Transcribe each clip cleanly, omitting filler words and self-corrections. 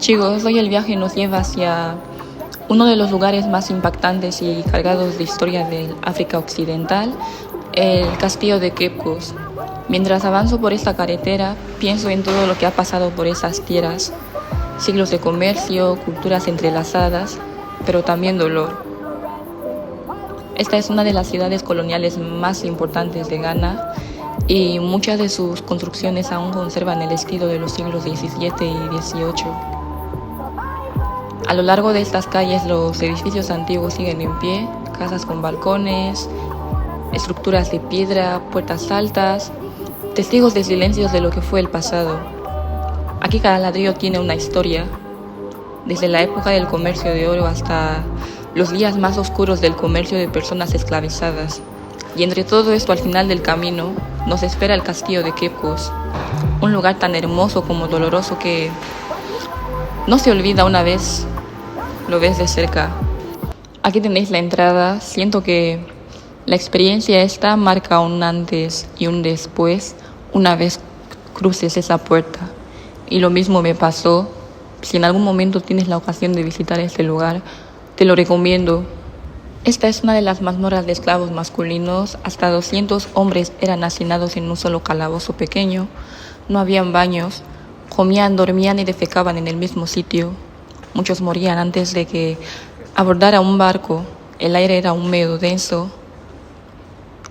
Chicos, hoy el viaje nos lleva hacia uno de los lugares más impactantes y cargados de historia del África Occidental, el castillo de Cape Coast. Mientras avanzo por esta carretera, pienso en todo lo que ha pasado por esas tierras, siglos de comercio, culturas entrelazadas, pero también dolor. Esta es una de las ciudades coloniales más importantes de Ghana y muchas de sus construcciones aún conservan el estilo de los siglos XVII y XVIII. A lo largo de estas calles los edificios antiguos siguen en pie, casas con balcones, estructuras de piedra, puertas altas, testigos de silencios de lo que fue el pasado. Aquí cada ladrillo tiene una historia, desde la época del comercio de oro hasta los días más oscuros del comercio de personas esclavizadas. Y entre todo esto, al final del camino, nos espera el castillo de Cape Coast, un lugar tan hermoso como doloroso que no se olvida una vez lo ves de cerca. Aquí tenéis la entrada. Siento que la experiencia esta marca un antes y un después una vez cruces esa puerta. Y lo mismo me pasó. Si en algún momento tienes la ocasión de visitar este lugar, te lo recomiendo. Esta es una de las mazmorras de esclavos masculinos. Hasta 200 hombres eran hacinados en un solo calabozo pequeño. No habían baños. Comían, dormían y defecaban en el mismo sitio. Muchos morían antes de que abordara un barco. El aire era húmedo, denso,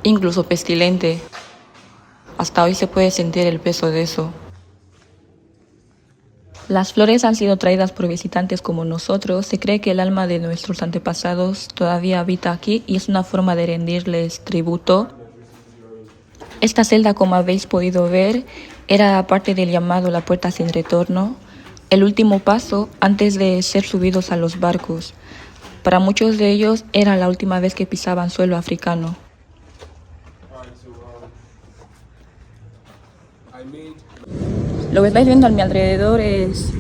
incluso pestilente. Hasta hoy se puede sentir el peso de eso. Las flores han sido traídas por visitantes como nosotros. Se cree que el alma de nuestros antepasados todavía habita aquí y es una forma de rendirles tributo. Esta celda, como habéis podido ver, era parte del llamado la puerta sin retorno, el último paso antes de ser subidos a los barcos. Para muchos de ellos era la última vez que pisaban suelo africano. Lo que estáis viendo a mi alrededor es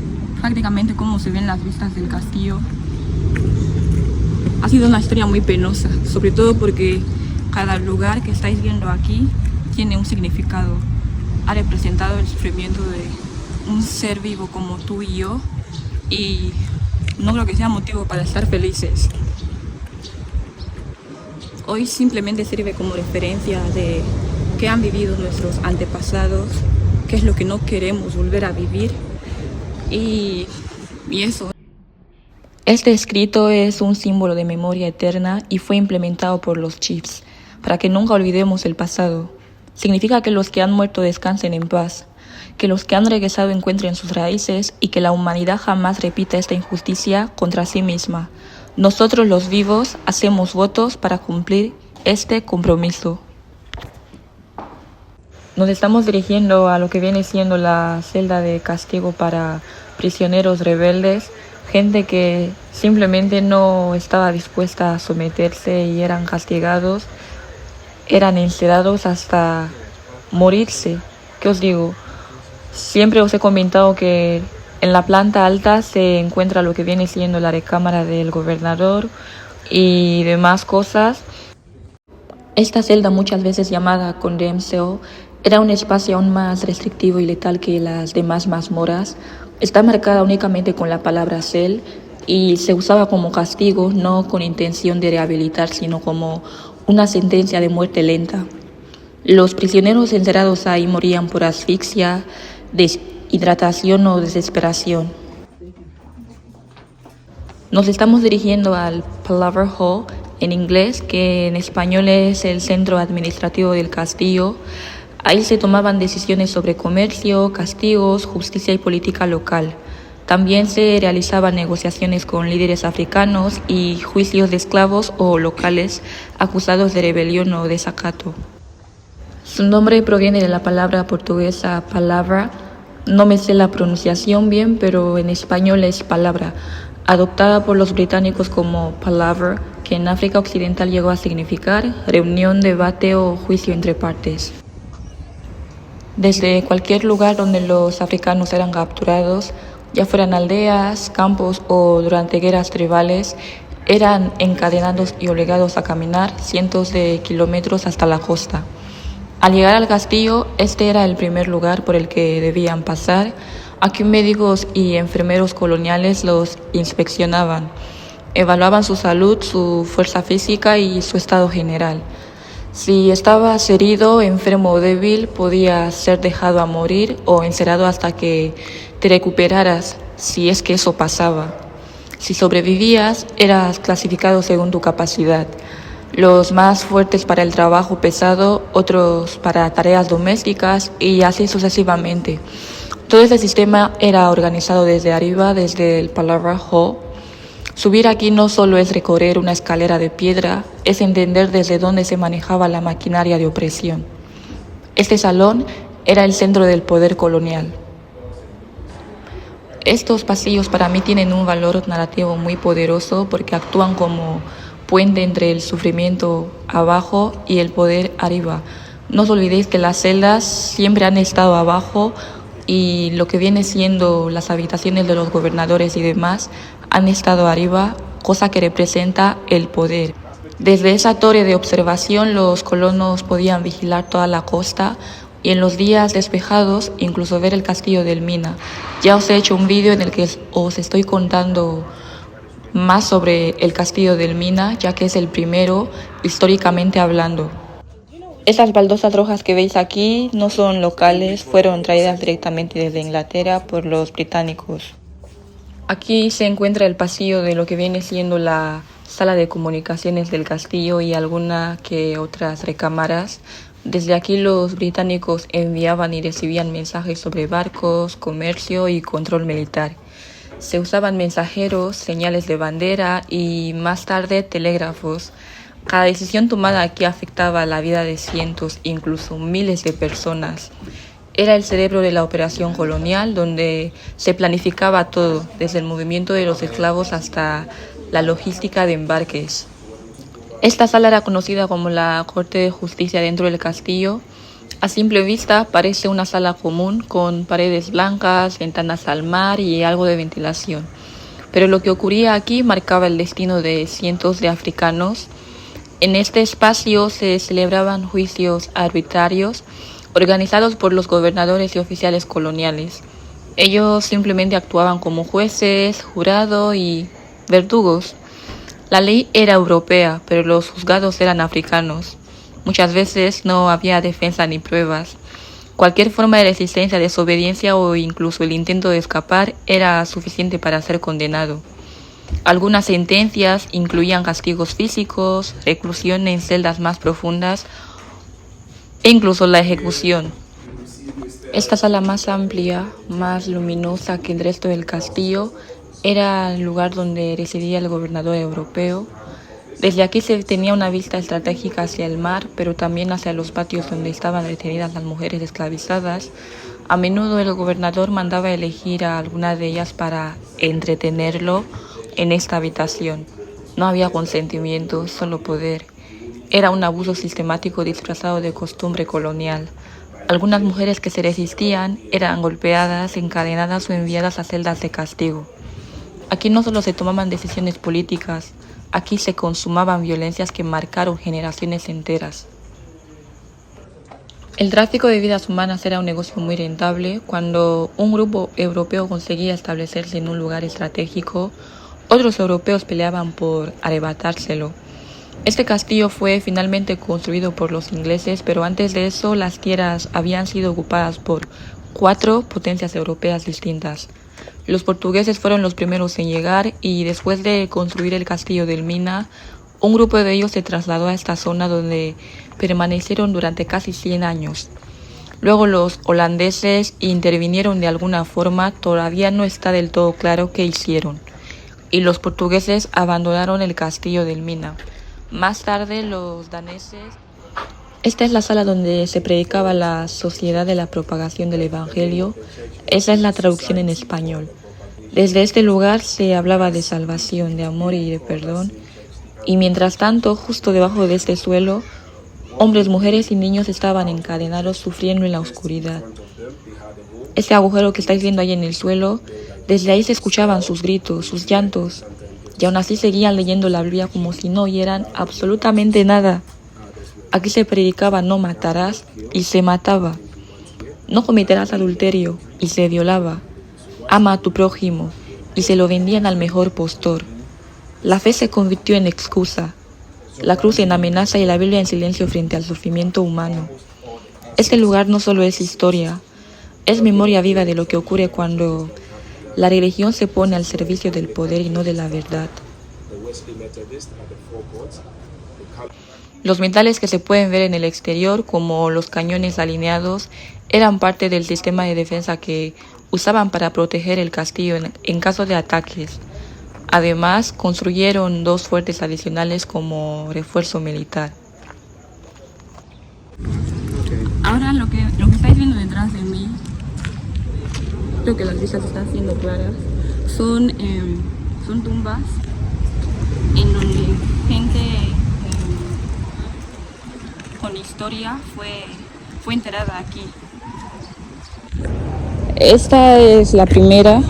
prácticamente cómo se ven las vistas del castillo. Ha sido una historia muy penosa, sobre todo porque cada lugar que estáis viendo aquí tiene un significado. Ha representado el sufrimiento de un ser vivo como tú y yo, y no creo que sea motivo para estar felices. Hoy simplemente sirve como referencia de qué han vivido nuestros antepasados, qué es lo que no queremos volver a vivir y eso. Este escrito es un símbolo de memoria eterna y fue implementado por los chiefs para que nunca olvidemos el pasado. Significa que los que han muerto descansen en paz, que los que han regresado encuentren sus raíces y que la humanidad jamás repita esta injusticia contra sí misma. Nosotros los vivos hacemos votos para cumplir este compromiso. Nos estamos dirigiendo a lo que viene siendo la celda de castigo para prisioneros rebeldes, gente que simplemente no estaba dispuesta a someterse y eran castigados, eran encerrados hasta morirse. ¿Qué os digo? Siempre os he comentado que en la planta alta se encuentra lo que viene siendo la recámara del gobernador y demás cosas. Esta celda, muchas veces llamada condemned cell, era un espacio aún más restrictivo y letal que las demás mazmorras. Está marcada únicamente con la palabra cell y se usaba como castigo, no con intención de rehabilitar, sino como una sentencia de muerte lenta. Los prisioneros encerrados ahí morían por asfixia, deshidratación o desesperación. Nos estamos dirigiendo al Palaver Hall, en inglés, que en español es el centro administrativo del castillo. Ahí se tomaban decisiones sobre comercio, castigos, justicia y política local. También se realizaban negociaciones con líderes africanos y juicios de esclavos o locales acusados de rebelión o desacato. Su nombre proviene de la palabra portuguesa palabra. No me sé la pronunciación bien, pero en español es palabra, adoptada por los británicos como palaver, que en África Occidental llegó a significar reunión, debate o juicio entre partes. Desde cualquier lugar donde los africanos eran capturados, ya fueran aldeas, campos o durante guerras tribales, eran encadenados y obligados a caminar cientos de kilómetros hasta la costa. Al llegar al castillo, este era el primer lugar por el que debían pasar. Aquí médicos y enfermeros coloniales los inspeccionaban, evaluaban su salud, su fuerza física y su estado general. Si estabas herido, enfermo o débil, podías ser dejado a morir o encerrado hasta que te recuperaras, si es que eso pasaba. Si sobrevivías, eras clasificado según tu capacidad. Los más fuertes para el trabajo pesado, otros para tareas domésticas y así sucesivamente. Todo ese sistema era organizado desde arriba, desde el palabra ho. Subir aquí no solo es recorrer una escalera de piedra, es entender desde dónde se manejaba la maquinaria de opresión. Este salón era el centro del poder colonial. Estos pasillos para mí tienen un valor narrativo muy poderoso porque actúan como puente entre el sufrimiento abajo y el poder arriba. No os olvidéis que las celdas siempre han estado abajo y lo que viene siendo las habitaciones de los gobernadores y demás han estado arriba, cosa que representa el poder. Desde esa torre de observación los colonos podían vigilar toda la costa y en los días despejados incluso ver el castillo del Mina. Ya os he hecho un vídeo en el que os estoy contando más sobre el castillo del Mina, ya que es el primero históricamente hablando. Estas baldosas rojas que veis aquí no son locales, fueron traídas directamente desde Inglaterra por los británicos. Aquí se encuentra el pasillo de lo que viene siendo la sala de comunicaciones del castillo y alguna que otras recámaras. Desde aquí los británicos enviaban y recibían mensajes sobre barcos, comercio y control militar. Se usaban mensajeros, señales de bandera y más tarde telégrafos. Cada decisión tomada aquí afectaba la vida de cientos, incluso miles de personas. Era el cerebro de la operación colonial donde se planificaba todo, desde el movimiento de los esclavos hasta la logística de embarques. Esta sala era conocida como la Corte de Justicia dentro del castillo. A simple vista parece una sala común con paredes blancas, ventanas al mar y algo de ventilación. Pero lo que ocurría aquí marcaba el destino de cientos de africanos. En este espacio se celebraban juicios arbitrarios organizados por los gobernadores y oficiales coloniales. Ellos simplemente actuaban como jueces, jurado y verdugos. La ley era europea, pero los juzgados eran africanos. Muchas veces no había defensa ni pruebas. Cualquier forma de resistencia, desobediencia o incluso el intento de escapar era suficiente para ser condenado. Algunas sentencias incluían castigos físicos, reclusión en celdas más profundas e incluso la ejecución. Esta sala más amplia, más luminosa que el resto del castillo, era el lugar donde residía el gobernador europeo. Desde aquí se tenía una vista estratégica hacia el mar, pero también hacia los patios donde estaban retenidas las mujeres esclavizadas. A menudo el gobernador mandaba elegir a alguna de ellas para entretenerlo en esta habitación. No había consentimiento, solo poder. Era un abuso sistemático disfrazado de costumbre colonial. Algunas mujeres que se resistían eran golpeadas, encadenadas o enviadas a celdas de castigo. Aquí no solo se tomaban decisiones políticas, aquí se consumaban violencias que marcaron generaciones enteras. El tráfico de vidas humanas era un negocio muy rentable. Cuando un grupo europeo conseguía establecerse en un lugar estratégico, otros europeos peleaban por arrebatárselo. Este castillo fue finalmente construido por los ingleses, pero antes de eso las tierras habían sido ocupadas por 4 potencias europeas distintas. Los portugueses fueron los primeros en llegar y después de construir el castillo del Mina, un grupo de ellos se trasladó a esta zona donde permanecieron durante casi 100 años. Luego los holandeses intervinieron de alguna forma, todavía no está del todo claro qué hicieron, y los portugueses abandonaron el castillo del Mina. Más tarde los daneses... Esta es la sala donde se predicaba la Sociedad de la Propagación del Evangelio. Esa es la traducción en español. Desde este lugar se hablaba de salvación, de amor y de perdón. Y mientras tanto, justo debajo de este suelo, hombres, mujeres y niños estaban encadenados sufriendo en la oscuridad. Este agujero que estáis viendo ahí en el suelo, desde ahí se escuchaban sus gritos, sus llantos. Y aún así seguían leyendo la Biblia como si no oyeran absolutamente nada. Aquí se predicaba no matarás y se mataba. No cometerás adulterio y se violaba. ama a tu prójimo, y se lo vendían al mejor postor. La fe se convirtió en excusa, la cruz en amenaza y la Biblia en silencio frente al sufrimiento humano. Este lugar no solo es historia, es memoria viva de lo que ocurre cuando la religión se pone al servicio del poder y no de la verdad. Los metales que se pueden ver en el exterior, como los cañones alineados, eran parte del sistema de defensa que usaban para proteger el castillo en caso de ataques. Además, construyeron 2 fuertes adicionales como refuerzo militar. Ahora lo que estáis viendo detrás de mí, creo que las vistas están siendo claras, son tumbas en donde gente con historia fue enterrada aquí. Esta es la primera.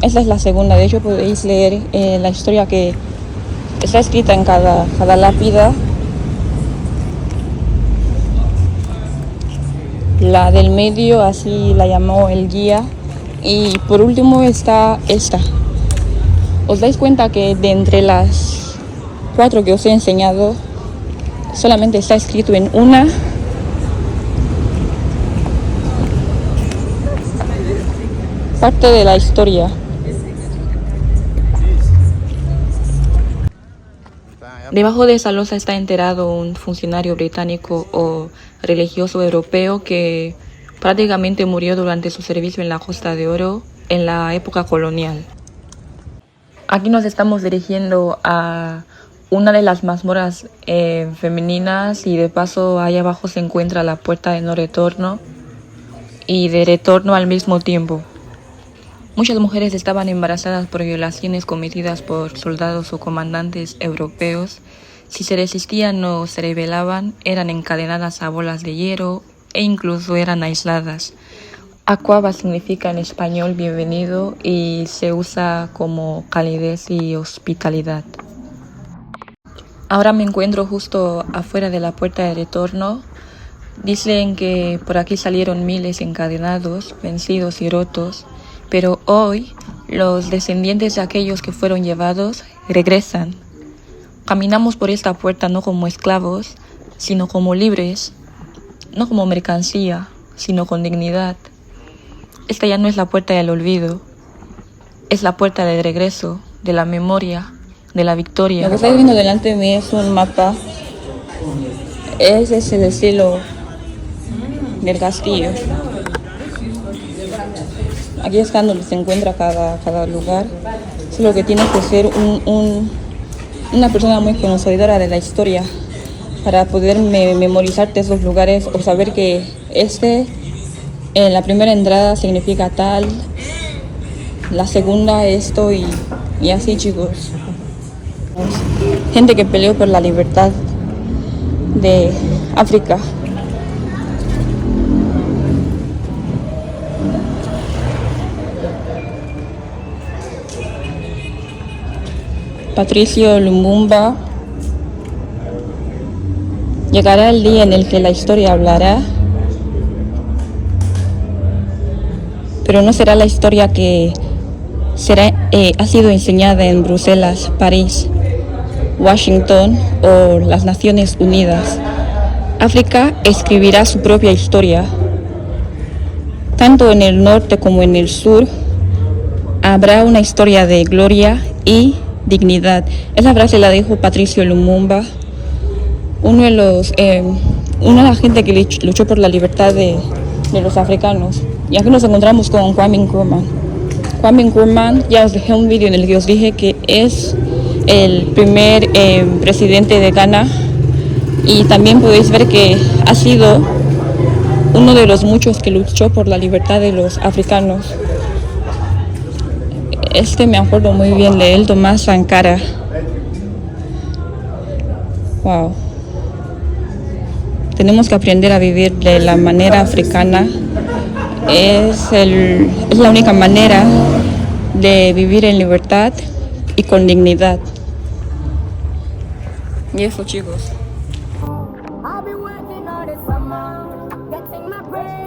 Esta es la segunda. De hecho, podéis leer la historia que está escrita en cada lápida. La del medio, así la llamó el guía. Y por último está esta. Os dais cuenta que de entre las 4 que os he enseñado, solamente está escrito en una. Parte de la historia. Debajo de esa losa está enterrado un funcionario británico o religioso europeo que prácticamente murió durante su servicio en la Costa de Oro en la época colonial. Aquí nos estamos dirigiendo a una de las mazmorras femeninas y de paso ahí abajo se encuentra la puerta de no retorno y de retorno al mismo tiempo. Muchas mujeres estaban embarazadas por violaciones cometidas por soldados o comandantes europeos. Si se resistían o se rebelaban, eran encadenadas a bolas de hierro e incluso eran aisladas. Aquaba significa en español bienvenido y se usa como calidez y hospitalidad. Ahora me encuentro justo afuera de la puerta de retorno. Dicen que por aquí salieron miles encadenados, vencidos y rotos. Pero hoy, los descendientes de aquellos que fueron llevados regresan. Caminamos por esta puerta no como esclavos, sino como libres, no como mercancía, sino con dignidad. Esta ya no es la puerta del olvido, es la puerta del regreso, de la memoria, de la victoria. Lo que estáis viendo delante de mí es un mapa. Ese es el estilo del castillo. Aquí está donde se encuentra cada lugar. Solo que tienes que ser una persona muy conocedora de la historia para poder memorizarte esos lugares o saber que en la primera entrada significa tal, la segunda esto y así, chicos. Gente que peleó por la libertad de África. Patricio Lumumba. Llegará el día en el que la historia hablará, pero no será la historia que ha sido enseñada en Bruselas, París, Washington o las Naciones Unidas. África escribirá su propia historia. Tanto en el norte como en el sur habrá una historia de gloria y dignidad. Esa frase la dijo Patricio Lumumba, uno de la gente que luchó por la libertad de los africanos. Y aquí nos encontramos con Kwame Nkrumah. Kwame Nkrumah, ya os dejé un vídeo en el que os dije que es el primer presidente de Ghana, y también podéis ver que ha sido uno de los muchos que luchó por la libertad de los africanos. Me acuerdo muy bien de él, Thomas Sankara. Wow. Tenemos que aprender a vivir de la manera africana. Es la única manera de vivir en libertad y con dignidad. Y eso, chicos. break.